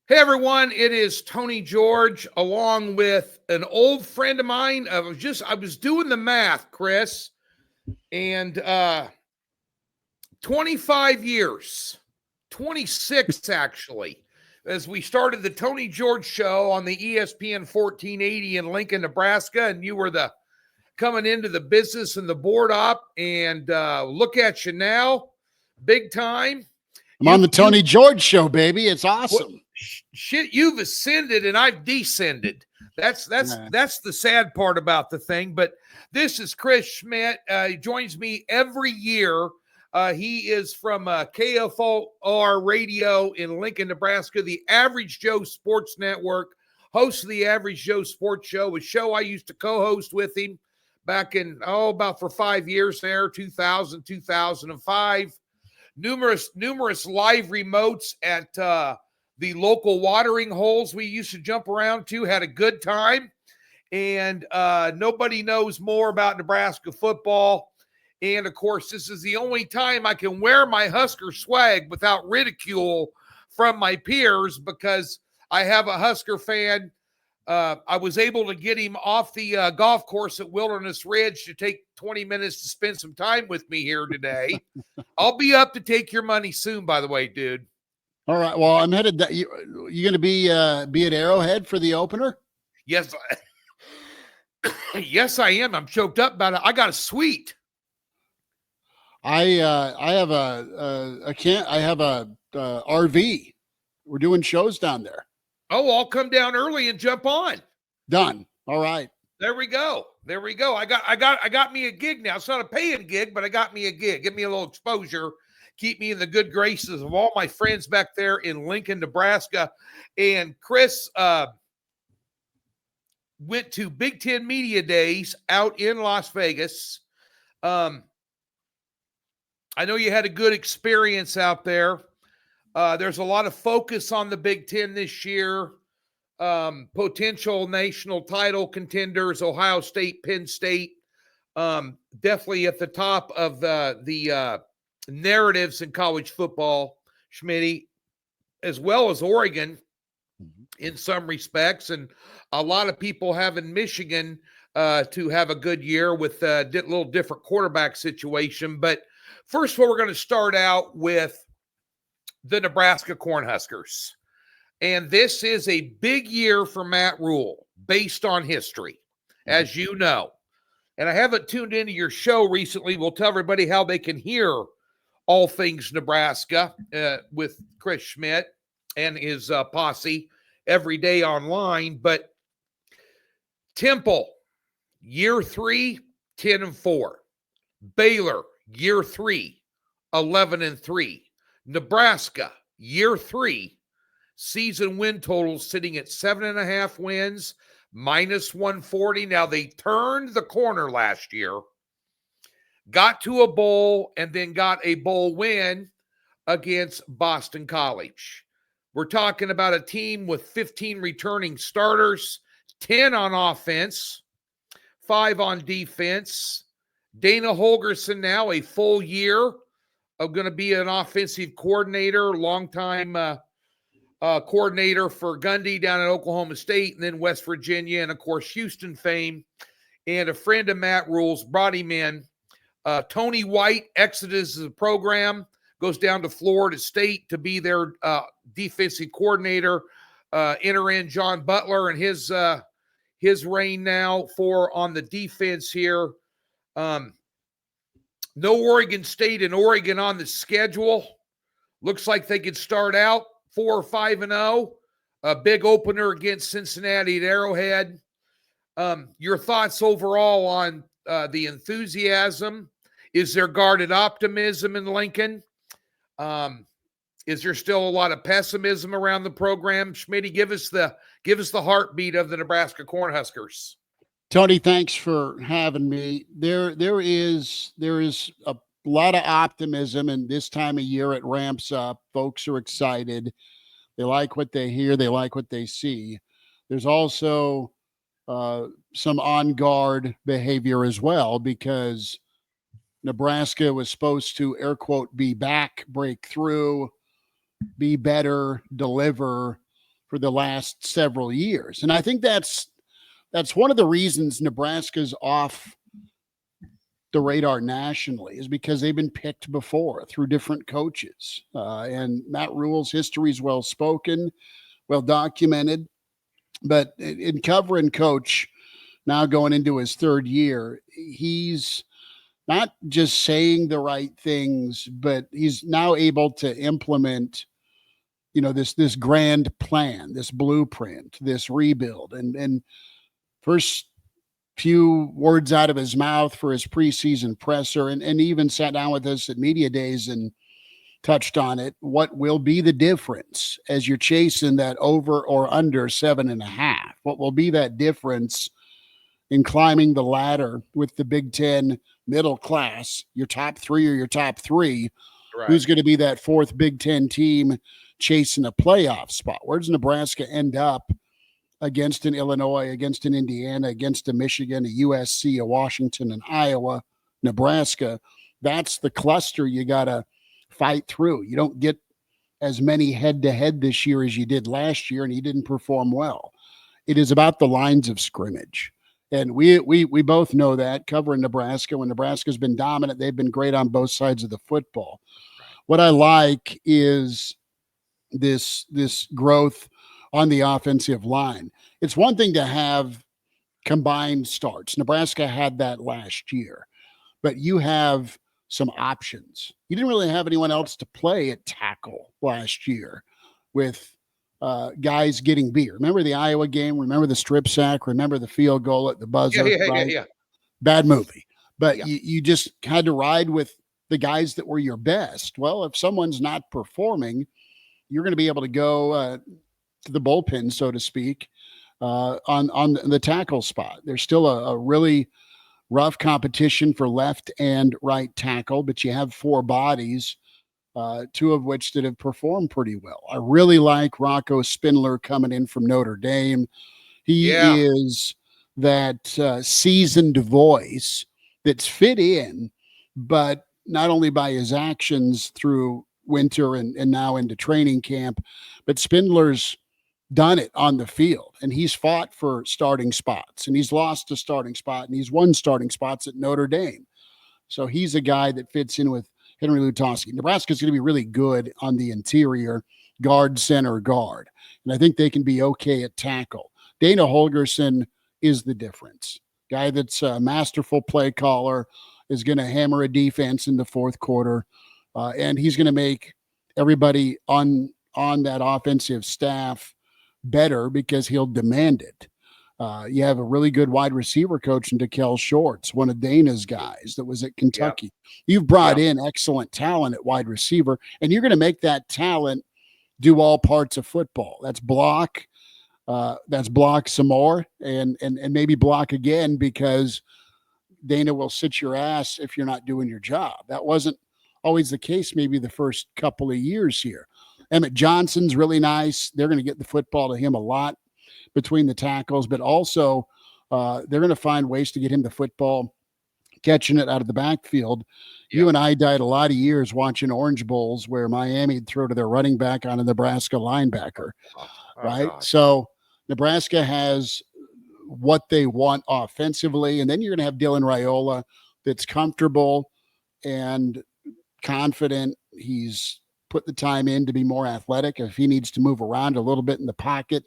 Hey everyone, it is Tony George along with an old friend of mine. I was doing the math, Chris, and 25 years, 26 actually, as we started the Tony George show on the ESPN 1480 in Lincoln, Nebraska, and you were the coming into the business and the board op, and look at you now, big time. I'm on the Tony George show, baby. It's awesome. Shit, you've ascended and I've descended. That's the sad part about the thing. But this is Chris Schmidt. He joins me every year. He is from KFOR Radio in Lincoln, Nebraska, the Average Joe Sports Network, host of the Average Joe Sports Show, a show I used to co-host with him back in, about for 5 years there, 2000, 2005. Numerous live remotes at the local watering holes we used to jump around to, had a good time. And nobody knows more about Nebraska football. And, of course, this is the only time I can wear my Husker swag without ridicule from my peers because I have a Husker fan. I was able to get him off the golf course at Wilderness Ridge to take 20 minutes to spend some time with me here today. I'll be up to take your money soon, by the way, dude. All right. Well, I'm headed. You going to be at Arrowhead for the opener? Yes. Yes, I am. I'm choked up about it. I got a suite. I have a RV. We're doing shows down there. Oh, I'll come down early and jump on. Done. All right. There we go. I got me a gig now. It's not a paying gig, but I got me a gig. Give me a little exposure. Keep me in the good graces of all my friends back there in Lincoln, Nebraska. And Chris went to Big Ten Media Days out in Las Vegas. I know you had a good experience out there. There's a lot of focus on the Big Ten this year. Potential national title contenders, Ohio State, Penn State, definitely at the top of the narratives in college football, Schmitty, as well as Oregon in some respects. And a lot of people having Michigan to have a good year with a little different quarterback situation. But first of all, we're going to start out with the Nebraska Cornhuskers. And this is a big year for Matt Rule based on history, as you know. And I haven't tuned into your show recently. We'll tell everybody how they can hear all things Nebraska with Chris Schmidt and his posse every day online. But Temple, year 3, 10-4. Baylor, year 3, 11-3. Nebraska, year 3, season win total sitting at 7.5 wins, minus 140. Now, they turned the corner last year, got to a bowl, and then got a bowl win against Boston College. We're talking about a team with 15 returning starters, 10 on offense, 5 on defense. Dana Holgerson now a full year of going to be an offensive coordinator, longtime coordinator for Gundy down at Oklahoma State and then West Virginia, and of course Houston fame. And a friend of Matt Rule's brought him in. Tony White exits the program, goes down to Florida State to be their defensive coordinator. Enter in John Butler and his reign now for on the defense here. No Oregon State and Oregon on the schedule. Looks like they could start out 4 or 5-0. A big opener against Cincinnati at Arrowhead. Your thoughts overall on the enthusiasm? Is there guarded optimism in Lincoln? Is there still a lot of pessimism around the program? Schmitty, give us the heartbeat of the Nebraska Cornhuskers. Tony, thanks for having me. There is a lot of optimism, and this time of year it ramps up. Folks are excited. They like what they hear. They like what they see. There's also some on-guard behavior as well, because Nebraska was supposed to, air quote, be back, break through, be better, deliver. for the last several years. And I think that's one of the reasons Nebraska's off the radar nationally, is because they've been picked before through different coaches. And Matt Rule's history is well spoken, well documented. But in covering Coach, now going into his third year, he's not just saying the right things, but he's now able to implement, this grand plan, this blueprint, this rebuild. And first few words out of his mouth for his preseason presser, and even sat down with us at media days and touched on it. What will be the difference as you're chasing that over or under 7.5? What will be that difference in climbing the ladder with the Big Ten middle class, your top 3 or your top 3? Right. Who's going to be that fourth Big Ten team chasing a playoff spot? Where does Nebraska end up against an Illinois, against an Indiana, against a Michigan, a USC, a Washington, an Iowa, Nebraska? That's the cluster you got to fight through. You don't get as many head-to-head this year as you did last year, and you didn't perform well. It is about the lines of scrimmage. And we both know that, covering Nebraska. When Nebraska's been dominant, they've been great on both sides of the football. Right. What I like is this growth on the offensive line. It's one thing to have combined starts. Nebraska had that last year, but you have some options. You didn't really have anyone else to play at tackle last year with guys getting beat. Remember the Iowa game? Remember the strip sack? Remember the field goal at the buzzer? Yeah. Bad movie. But Yeah. you just had to ride with the guys that were your best. Well, if someone's not performing, you're going to be able to go to the bullpen, so to speak, on the tackle spot. There's still a really rough competition for left and right tackle, but you have 4 bodies, 2 of which that have performed pretty well. I really like Rocco Spindler coming in from Notre Dame. He is that seasoned voice that's fit in, but not only by his actions through winter and now into training camp, but Spindler's done it on the field, and he's fought for starting spots, and he's lost a starting spot, and he's won starting spots at Notre Dame. So he's a guy that fits in with Henry Lutovsky. Nebraska's going to be really good on the interior, guard, center, guard, and I think they can be okay at tackle. Dana Holgerson is the difference. Guy that's a masterful play caller, is going to hammer a defense in the fourth quarter, and he's going to make everybody on that offensive staff better because he'll demand it. You have a really good wide receiver coach in DeKel Shorts, one of Dana's guys that was at Kentucky. Yep. You've brought in excellent talent at wide receiver, and you're going to make that talent do all parts of football. That's block some more, and maybe block again, because Dana will sit your ass if you're not doing your job. That wasn't always the case maybe the first couple of years here. Emmett Johnson's really nice. They're going to get the football to him a lot between the tackles, but also they're going to find ways to get him the football, catching it out of the backfield. Yep. You and I died a lot of years watching Orange Bowls where Miami'd throw to their running back on a Nebraska linebacker, right? God. So Nebraska has what they want offensively, and then you're going to have Dylan Raiola that's comfortable and confident. He's put the time in to be more athletic. If he needs to move around a little bit in the pocket,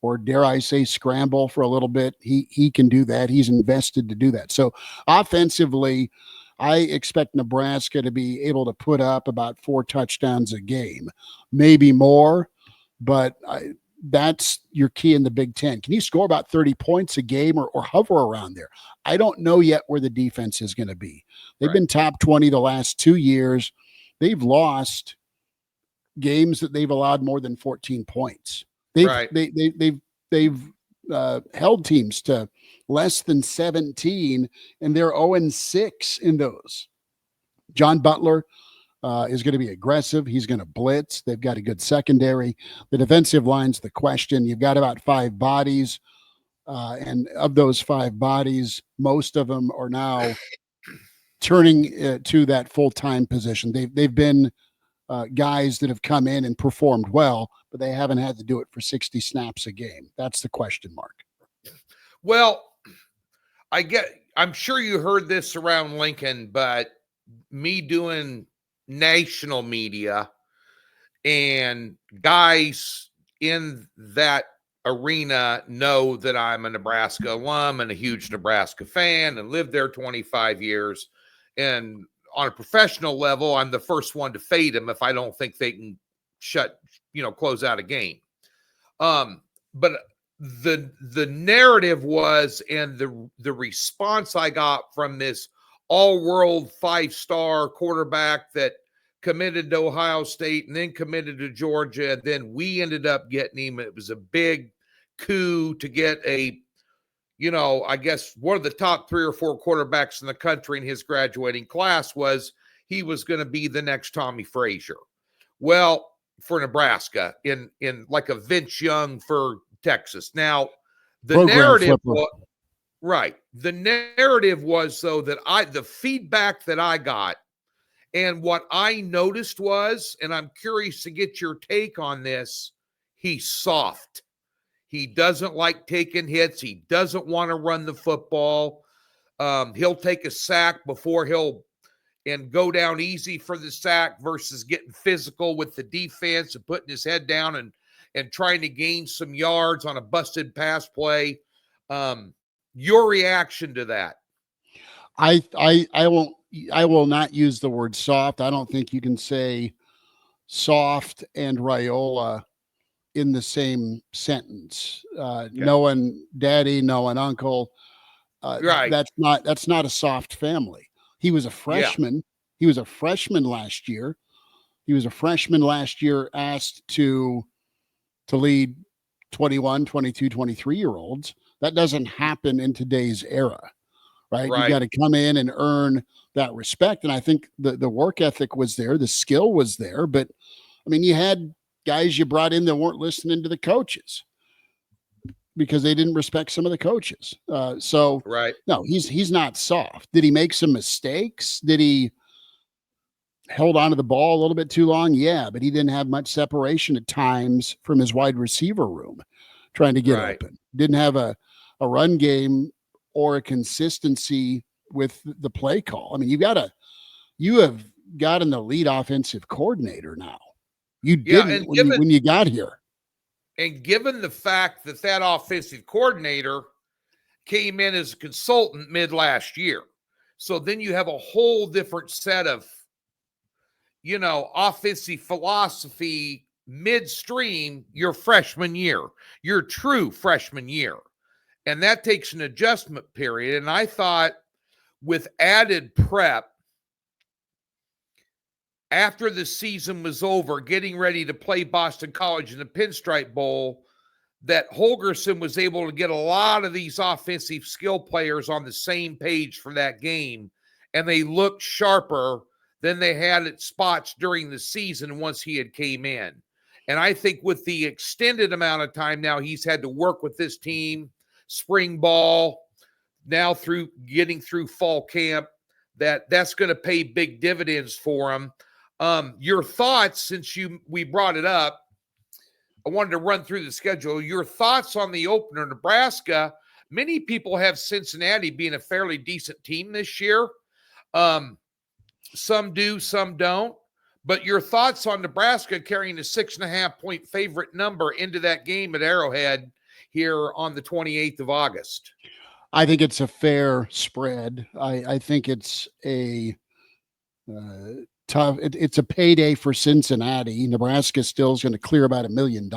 or dare I say scramble for a little bit, he can do that. He's invested to do that. So offensively, I expect Nebraska to be able to put up about 4 touchdowns a game, maybe more, but that's your key in the Big Ten. Can you score about 30 points a game or hover around there? I don't know yet where the defense is going to be. They've been top 20 the last 2 years. They've lost games that they've allowed more than 14 points. They've held teams to less than 17, and they're 0-6 in those. John Butler is going to be aggressive. He's going to blitz. They've got a good secondary. The defensive line's the question. You've got about 5 bodies, and of those 5 bodies, most of them are now turning to that full-time position. They've been guys that have come in and performed well, but they haven't had to do it for 60 snaps a game. That's the question mark. Well, I'm sure you heard this around Lincoln, but me doing national media and guys in that arena know that I'm a Nebraska alum and a huge Nebraska fan and lived there 25 years. And on a professional level, I'm the first one to fade them if I don't think they can close out a game. But the narrative was, and the response I got from this all-world 5-star quarterback that committed to Ohio State and then committed to Georgia, and then we ended up getting him. It was a big coup to get I guess one of the top 3 or 4 quarterbacks in the country in his graduating class was he was going to be the next Tommy Frazier. Well, for Nebraska, in like a Vince Young for Texas. Now, the narrative was though that the feedback that I got and what I noticed was, and I'm curious to get your take on this, he's soft. He doesn't like taking hits. He doesn't want to run the football. He'll take a sack before and go down easy for the sack versus getting physical with the defense and putting his head down and trying to gain some yards on a busted pass play. Your reaction to that? I will not use the word soft. I don't think you can say soft and Raiola in the same sentence. Okay. Knowing daddy, knowing uncle, right. That's not a soft family. He was a freshman. Yeah. He was a freshman last year. Asked to lead 21, 22, 23-year-olds. That doesn't happen in today's era, right? You got to come in and earn that respect. And I think the work ethic was there. The skill was there. But, I mean, you had guys you brought in that weren't listening to the coaches because they didn't respect some of the coaches. No, he's not soft. Did he make some mistakes? Did he held onto the ball a little bit too long? Yeah, but he didn't have much separation at times from his wide receiver room trying to get open. Didn't have a run game or a consistency with the play call. I mean, you have got an elite offensive coordinator now. You didn't when you got here. And given the fact that offensive coordinator came in as a consultant mid last year, so then you have a whole different set of, offensive philosophy midstream your freshman year, your true freshman year. And that takes an adjustment period. And I thought with added prep, after the season was over, getting ready to play Boston College in the Pinstripe Bowl, that Holgorsen was able to get a lot of these offensive skill players on the same page for that game, and they looked sharper than they had at spots during the season once he had came in. And I think with the extended amount of time now he's had to work with this team, spring ball, now through getting through fall camp, that's going to pay big dividends for him. Your thoughts, since we brought it up, I wanted to run through the schedule. Your thoughts on the opener, Nebraska. Many people have Cincinnati being a fairly decent team this year. Some do, some don't. But your thoughts on Nebraska carrying a 6.5-point favorite number into that game at Arrowhead here on the 28th of August? I think it's a fair spread. I think it's a tough. It's a payday for Cincinnati. Nebraska still is going to clear about $1 million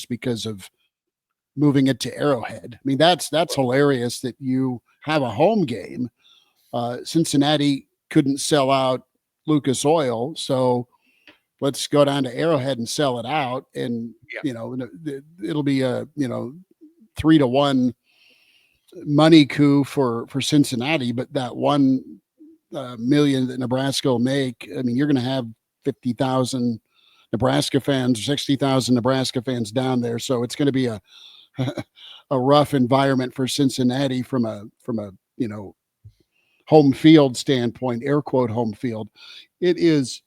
because of moving it to Arrowhead. I mean, that's hilarious that you have a home game. Cincinnati couldn't sell out Lucas Oil, so let's go down to Arrowhead and sell it out. And it'll be a 3-1 money coup for Cincinnati, but that $1 million that Nebraska will make, I mean, you're going to have 50,000 Nebraska fans or 60,000 Nebraska fans down there. So it's going to be a rough environment for Cincinnati from a home field standpoint, air quote home field. It is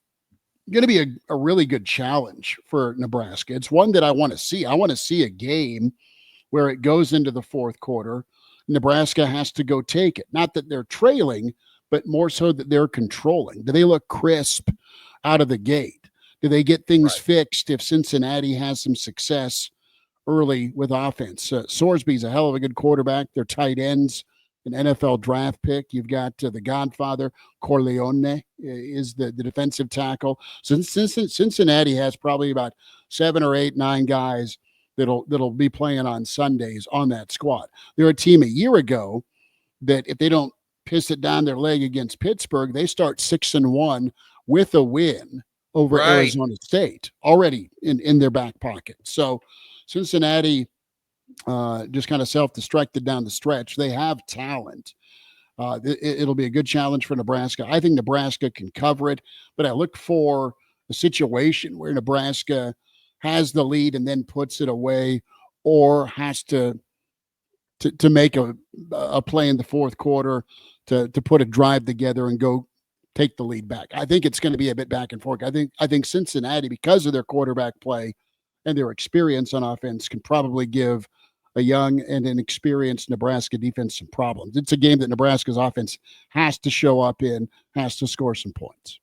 going to be a really good challenge for Nebraska. It's one that I want to see. I want to see a game where it goes into the fourth quarter. Nebraska has to go take it. Not that they're trailing, but more so that they're controlling. Do they look crisp out of the gate? Do they get things fixed if Cincinnati has some success early with offense? Sorsby's a hell of a good quarterback. Their tight ends, an NFL draft pick. You've got the Godfather, Corleone is the defensive tackle. So Cincinnati has probably about 7 or 8, 9 guys that'll be playing on Sundays on that squad. They're a team a year ago that if they don't piss it down their leg against Pittsburgh, they start 6-1 with a win over Arizona State already in their back pocket. So Cincinnati just kind of self-destructed down the stretch. They have talent. It'll be a good challenge for Nebraska. I think Nebraska can cover it, but I look for a situation where Nebraska has the lead and then puts it away, or has to make a play in the fourth quarter to put a drive together and go take the lead back. I think it's going to be a bit back and forth. I think Cincinnati, because of their quarterback play and their experience on offense, can probably give a young and inexperienced Nebraska defense some problems. It's a game that Nebraska's offense has to show up in, has to score some points.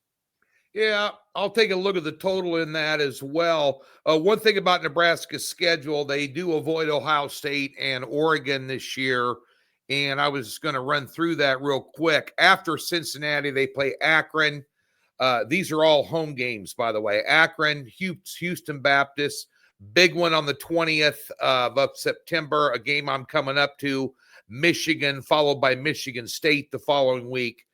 Yeah, I'll take a look at the total in that as well. One thing about Nebraska's schedule, they do avoid Ohio State and Oregon this year, and I was going to run through that real quick. After Cincinnati, they play Akron. These are all home games, by the way. Akron, Houston Baptist, big one on the 20th of September, a game I'm coming up to. Michigan, followed by Michigan State the following week.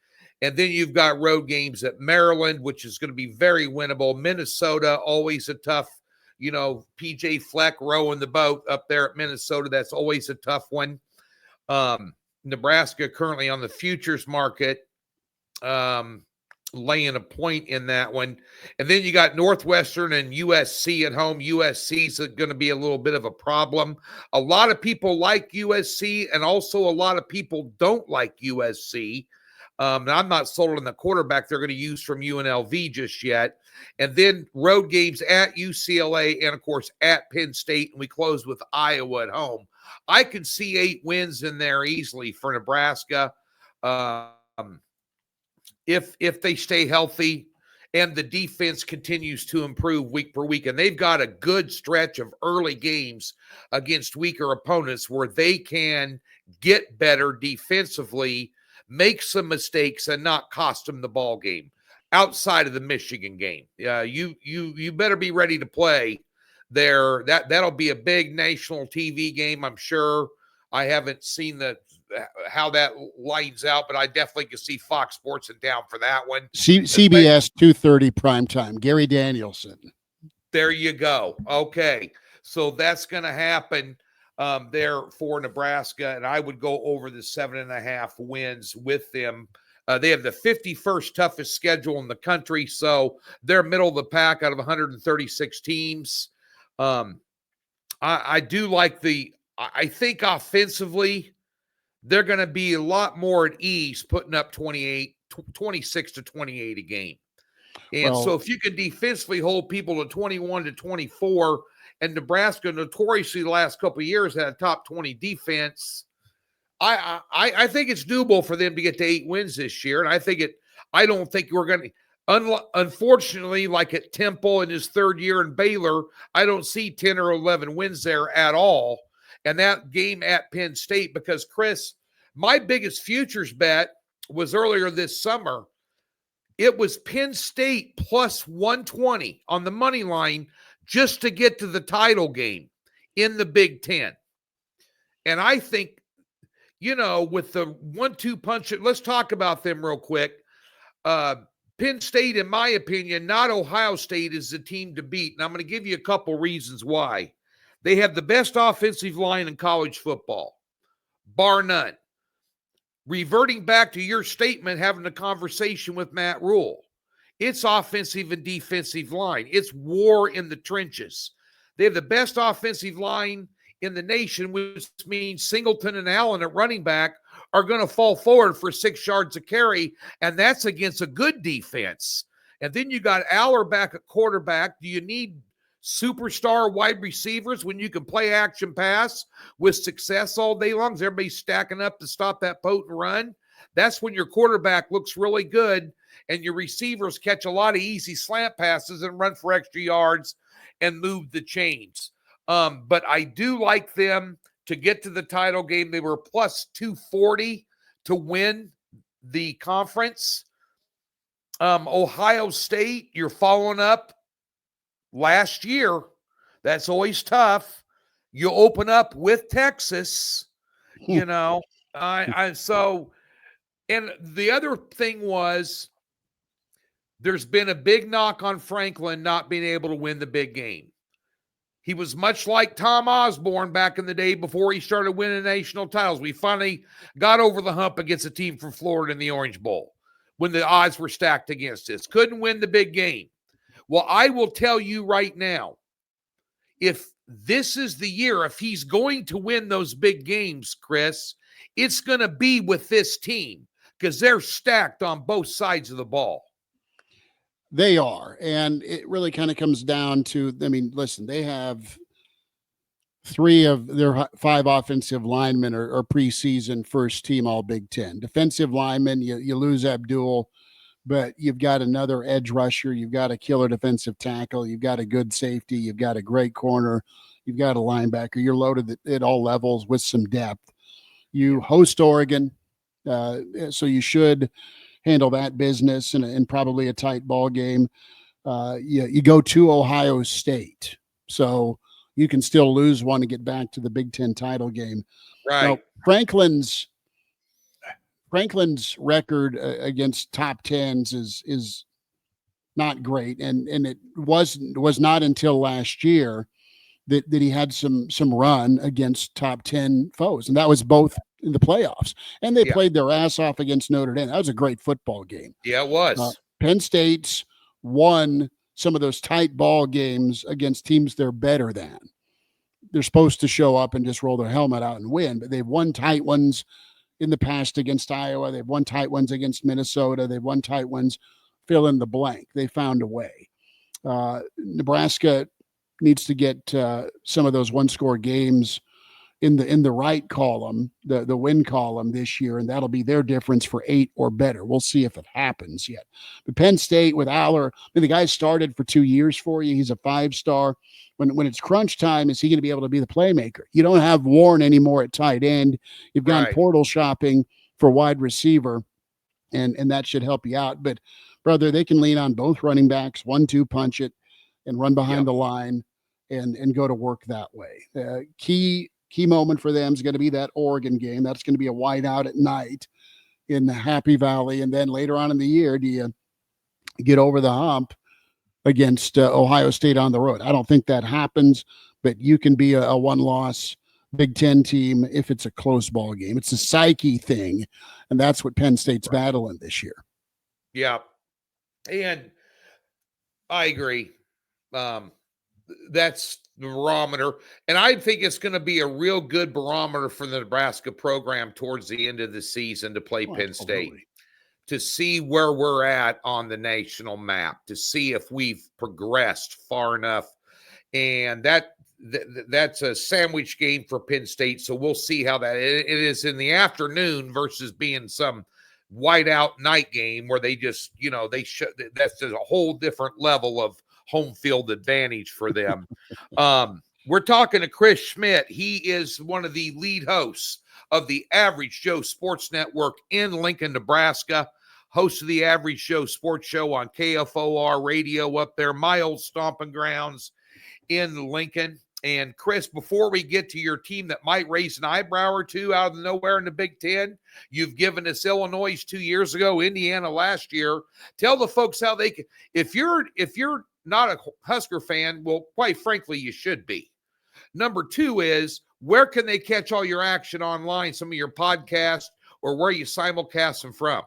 And then you've got road games at Maryland, which is going to be very winnable. Minnesota, always a tough, PJ Fleck rowing the boat up there at Minnesota. That's always a tough one. Nebraska currently on the futures market, laying a point in that one. And then you got Northwestern and USC at home. USC is going to be a little bit of a problem. A lot of people like USC, and also a lot of people don't like USC. And I'm not sold on the quarterback they're going to use from UNLV just yet. And then road games at UCLA and, of course, at Penn State. And we close with Iowa at home. I can see 8 wins in there easily for Nebraska if they stay healthy and the defense continues to improve week per week. And they've got a good stretch of early games against weaker opponents where they can get better defensively, make some mistakes, and not cost them the ball game outside of the Michigan game. You better be ready to play there. That'll be a big national TV game, I'm sure. I haven't seen how that lines out, but I definitely can see Fox Sports in town for that one. CBS 2:30 primetime. Gary Danielson. There you go. Okay, so that's going to happen there for Nebraska, and I would go over the 7.5 wins with them. They have the 51st toughest schedule in the country, so they're middle of the pack out of 136 teams. I do like I think offensively, they're going to be a lot more at ease, putting up 26 to 28 a game. And so if you can defensively hold people to 21 to 24, and Nebraska notoriously the last couple of years had a top 20 defense, I think it's doable for them to get to 8 wins this year. And I don't think we're going to, unfortunately, like at Temple in his 3rd year in Baylor, I don't see 10 or 11 wins there at all. And that game at Penn State, because Chris, my biggest futures bet was earlier this summer. It was Penn State plus 120 on the money line just to get to the title game in the Big Ten. And I think, with the 1-2 punch, let's talk about them real quick. Penn State, in my opinion, not Ohio State, is the team to beat. And I'm going to give you a couple reasons why. They have the best offensive line in college football, bar none. Reverting back to your statement, having a conversation with Matt Rule, it's offensive and defensive line. It's war in the trenches. They have the best offensive line in the nation, which means Singleton and Allen at running back are going to fall forward for 6 yards a carry, and that's against a good defense. And then you got Aller back at quarterback. Do you need superstar wide receivers when you can play action pass with success all day long? Is everybody stacking up to stop that potent run? That's when your quarterback looks really good and your receivers catch a lot of easy slant passes and run for extra yards and move the chains. But I do like them to get to the title game. They were plus 240 to win the conference. Ohio State, you're following up last year. That's always tough. You open up with Texas, you know. So, and the other thing was there's been a big knock on Franklin not being able to win the big game. He was much like Tom Osborne back in the day before he started winning national titles. We finally got over the hump against a team from Florida in the Orange Bowl when the odds were stacked against us. Couldn't win the big game. Well, I will tell you right now, if this is the year, if he's going to win those big games, Chris, it's going to be with this team because they're stacked on both sides of the ball. They are. And it really kind of comes down to, I mean, listen, they have 3 of their 5 offensive linemen are preseason first team all Big Ten. Defensive linemen, you lose Abdul, but you've got another edge rusher. You've got a killer defensive tackle. You've got a good safety. You've got a great corner. You've got a linebacker. You're loaded at all levels with some depth. You host Oregon, so you should handle that business in probably a tight ball game. You go to Ohio State, so you can still lose one and get back to the Big Ten title game. Right. Now, Franklin's record against top tens is not great, and it was not until last year that he had some run against top 10 foes, and that was both in the playoffs. And they played their ass off against Notre Dame. That was a great football game. Yeah, it was. Penn State's won some of those tight ball games against teams they're better than. They're supposed to show up and just roll their helmet out and win, but they've won tight ones in the past against Iowa. They've won tight ones against Minnesota. They've won tight ones, fill in the blank. They found a way. Nebraska needs to get some of those one-score games in the right column, the win column this year, and that'll be their difference for 8 or better. We'll see if it happens yet. But Penn State with Aller, I mean, the guy started for 2 years for you. He's a 5-star. When it's crunch time, is he going to be able to be the playmaker? You don't have Warren anymore at tight end. You've gone portal shopping for wide receiver, and that should help you out. But, brother, they can lean on both running backs, 1-2 punch it, and run behind the line and go to work that way. Key moment for them is going to be that Oregon game. That's going to be a whiteout at night in the Happy Valley. And then later on in the year, do you get over the hump against Ohio State on the road? I don't think that happens, but you can be a one-loss Big Ten team if it's a close ball game. It's a psyche thing, and that's what Penn State's battling this year. Yeah, and I agree. That's the barometer. And I think it's going to be a real good barometer for the Nebraska program towards the end of the season to play Penn State, to see where we're at on the national map, to see if we've progressed far enough. And that's a sandwich game for Penn State. So we'll see how that it is in the afternoon versus being some whiteout night game where they just, that's just a whole different level of home field advantage for them. We're talking to Chris Schmidt. He is one of the lead hosts of the Average Joe Sports Network in Lincoln, Nebraska. Host of the Average Joe Sports Show on KFOR radio up there, my old stomping grounds in Lincoln. And Chris, before we get to your team that might raise an eyebrow or two out of nowhere in the Big Ten, you've given us Illinois 2 years ago, Indiana last year. Tell the folks how they can, if you're not a Husker fan, well, quite frankly, you should be. Number 2 is, where can they catch all your action online, some of your podcasts, or where you simulcast them from?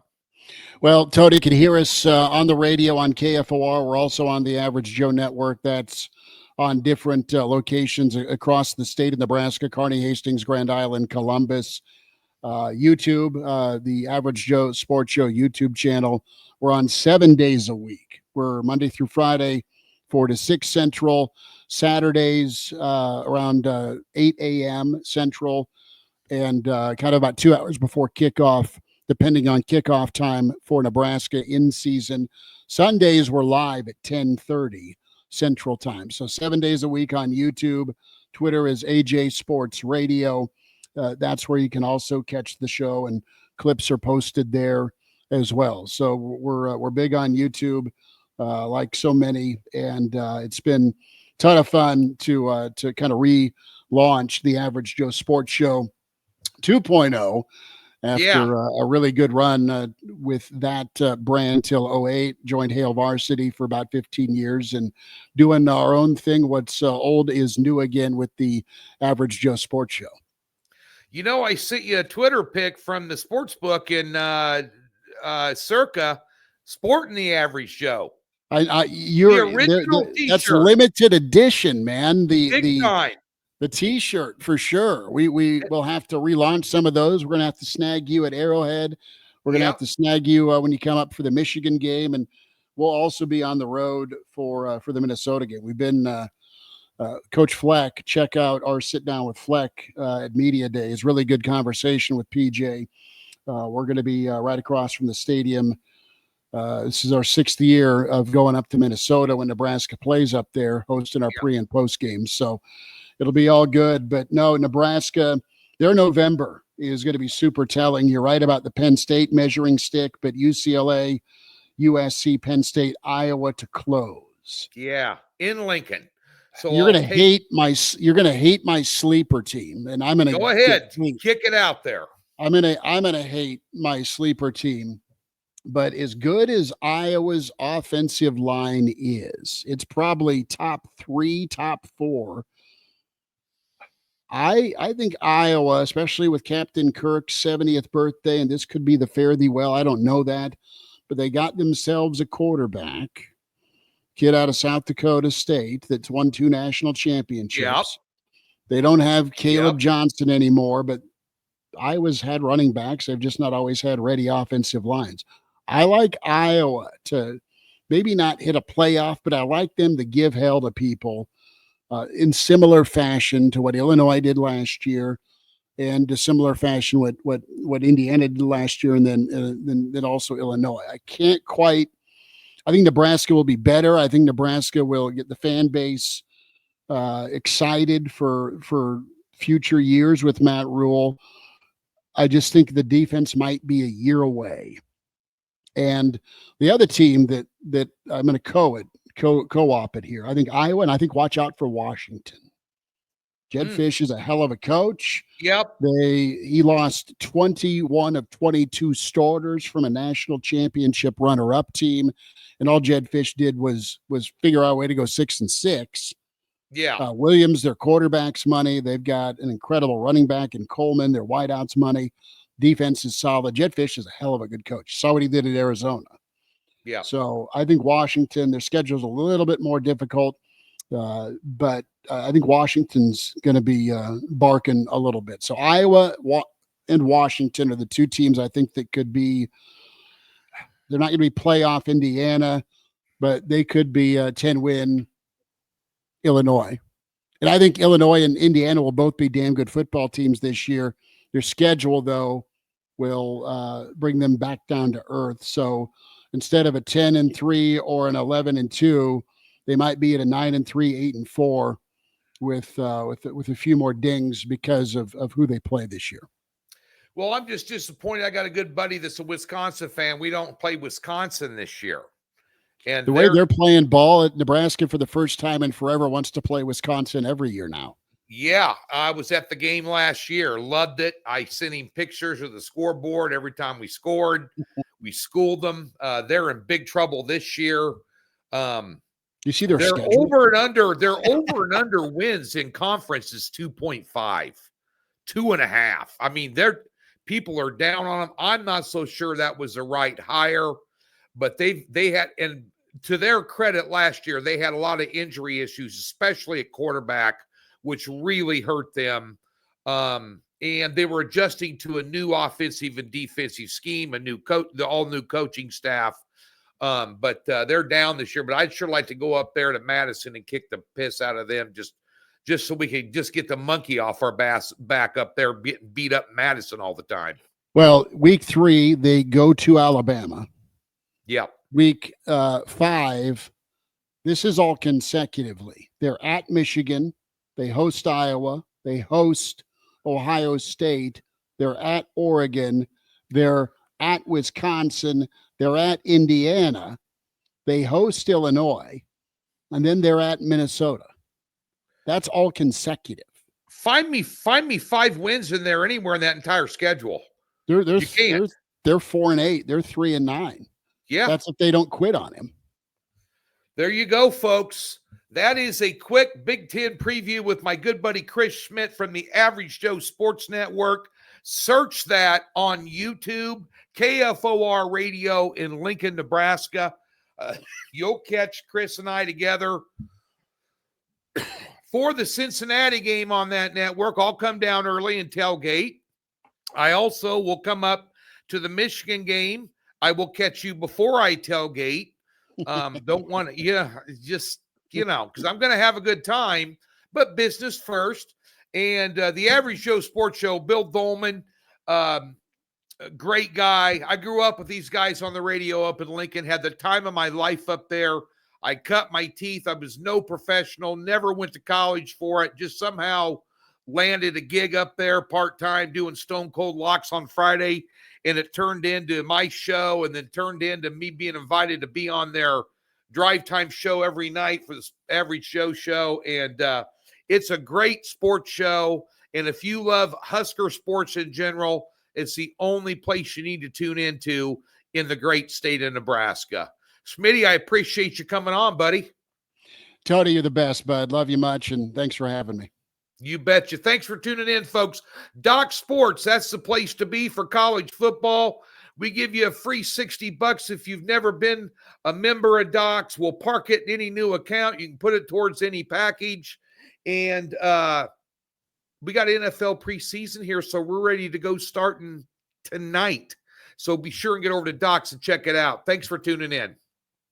Well, Tony, you can hear us on the radio on KFOR. We're also on the Average Joe Network. That's on different locations across the state of Nebraska, Kearney, Hastings, Grand Island, Columbus. YouTube, the Average Joe Sports Show YouTube channel. We're on 7 days a week. We're Monday through Friday, 4 to 6 Central. Saturdays around 8 a.m. Central, and kind of about 2 hours before kickoff, depending on kickoff time for Nebraska in season. Sundays we're live at 10:30 Central Time. So 7 days a week on YouTube. Twitter is AJ Sports Radio. That's where you can also catch the show, and clips are posted there as well. So we're big on YouTube, like so many, and it's been a ton of fun to kind of relaunch the Average Joe Sports Show 2.0 after a really good run with that brand till 08. Joined Hale Varsity for about 15 years and doing our own thing. What's old is new again with the Average Joe Sports Show. You know, I sent you a Twitter pic from the sports book in Circa sporting the Average Joe. You're the original T-shirt. That's limited edition, man. Big time. The T-shirt for sure. We will have to relaunch some of those. We're gonna have to snag you at Arrowhead. We're gonna have to snag you when you come up for the Michigan game, and we'll also be on the road for the Minnesota game. We've been Coach Fleck. Check out our sit down with Fleck at Media Days. Really good conversation with PJ. We're going to be right across from the stadium. This is our 6th year of going up to Minnesota when Nebraska plays up there, hosting our pre and post games. So it'll be all good. But no, Nebraska, their November is going to be super telling. You're right about the Penn State measuring stick, but UCLA, USC, Penn State, Iowa to close. Yeah, in Lincoln. So you're gonna hate my sleeper team, and I'm gonna go ahead, kick it out there. I'm gonna hate my sleeper team. But as good as Iowa's offensive line is, it's probably top 3, top 4. I think Iowa, especially with Captain Kirk's 70th birthday, and this could be the fare thee well, I don't know that, but they got themselves a quarterback, kid out of South Dakota State that's won 2 national championships. Yep. They don't have Caleb Johnson anymore, but Iowa's had running backs. They've just not always had ready offensive lines. I like Iowa to maybe not hit a playoff, but I like them to give hell to people in similar fashion to what Illinois did last year, and a similar fashion what Indiana did last year, and then also Illinois. I can't quite. I think Nebraska will be better. I think Nebraska will get the fan base excited for future years with Matt Rule. I just think the defense might be a year away. And the other team that I'm going to co-op it here, I think Iowa, and I think watch out for Washington. Jed Fish is a hell of a coach. Yep. He lost 21 of 22 starters from a national championship runner-up team, and all Jed Fish did was figure out a way to go 6-6. Yeah. Williams, their quarterback's money. They've got an incredible running back in Coleman, their wideouts money. Defense is solid. Jed Fish is a hell of a good coach. Saw what he did at Arizona. Yeah. So I think Washington, their schedule's a little bit more difficult, but I think Washington's going to be barking a little bit. So Iowa and Washington are the 2 teams I think that could be. They're not going to be playoff Indiana, but they could be 10-win Illinois. And I think Illinois and Indiana will both be damn good football teams this year. Their schedule, though, will bring them back down to earth. So instead of a 10-3 or an 11-2, they might be at a 9-3, 8-4 with a few more dings because of who they play this year. Well, I'm just disappointed. I got a good buddy that's a Wisconsin fan. We don't play Wisconsin this year. And the way they're playing ball at Nebraska for the first time in forever wants to play Wisconsin every year now. Yeah, I was at the game last year. Loved it. I sent him pictures of the scoreboard every time we scored. We schooled them. They're in big trouble this year. You see their schedule? Over and under. Their over and under wins in conference is 2.5, 2.5. I mean, people are down on them. I'm not so sure that was the right hire, but they had, and to their credit, last year they had a lot of injury issues, especially at quarterback, which really hurt them. And they were adjusting to a new offensive and defensive scheme, a new coach, the all new coaching staff. But they're down this year. But I'd sure like to go up there to Madison and kick the piss out of them just so we can just get the monkey off our back up there getting beat up in Madison all the time. Well, week 3, they go to Alabama. Yep. Week 5, this is all consecutively. They're at Michigan. They host Iowa. They host Ohio State. They're at Oregon. They're at Wisconsin. They're at Indiana. They host Illinois. And then they're at Minnesota. That's all consecutive. Find me 5 wins in there anywhere in that entire schedule. They're 4-8. They're 3-9. Yeah. That's if they don't quit on him. There you go, folks. That is a quick Big Ten preview with my good buddy Chris Schmidt from the Average Joe Sports Network. Search that on YouTube, KFOR Radio in Lincoln, Nebraska. You'll catch Chris and I together for the Cincinnati game on that network. I'll come down early and tailgate. I also will come up to the Michigan game. I will catch you before I tailgate. Don't want to, just, because I'm going to have a good time, but business first. And the Average Joe Sports Show, Bill Dolman, a great guy. I grew up with these guys on the radio up in Lincoln, had the time of my life up there. I cut my teeth. I was no professional, never went to college for it, just somehow landed a gig up there part-time doing Stone Cold Locks on Friday, and it turned into my show and then turned into me being invited to be on their drive time show every night for the Average Joe show. And it's a great sports show. And if you love Husker sports in general, it's the only place you need to tune into in the great state of Nebraska. Smitty, I appreciate you coming on, buddy. Tony, you're the best, bud. Love you much, and thanks for having me. You betcha. Thanks for tuning in, folks. Doc Sports, that's the place to be for college football. We give you a free $60 if you've never been a member of Docs. We'll park it in any new account. You can put it towards any package. And we got NFL preseason here, so we're ready to go starting tonight. So be sure and get over to Docs and check it out. Thanks for tuning in.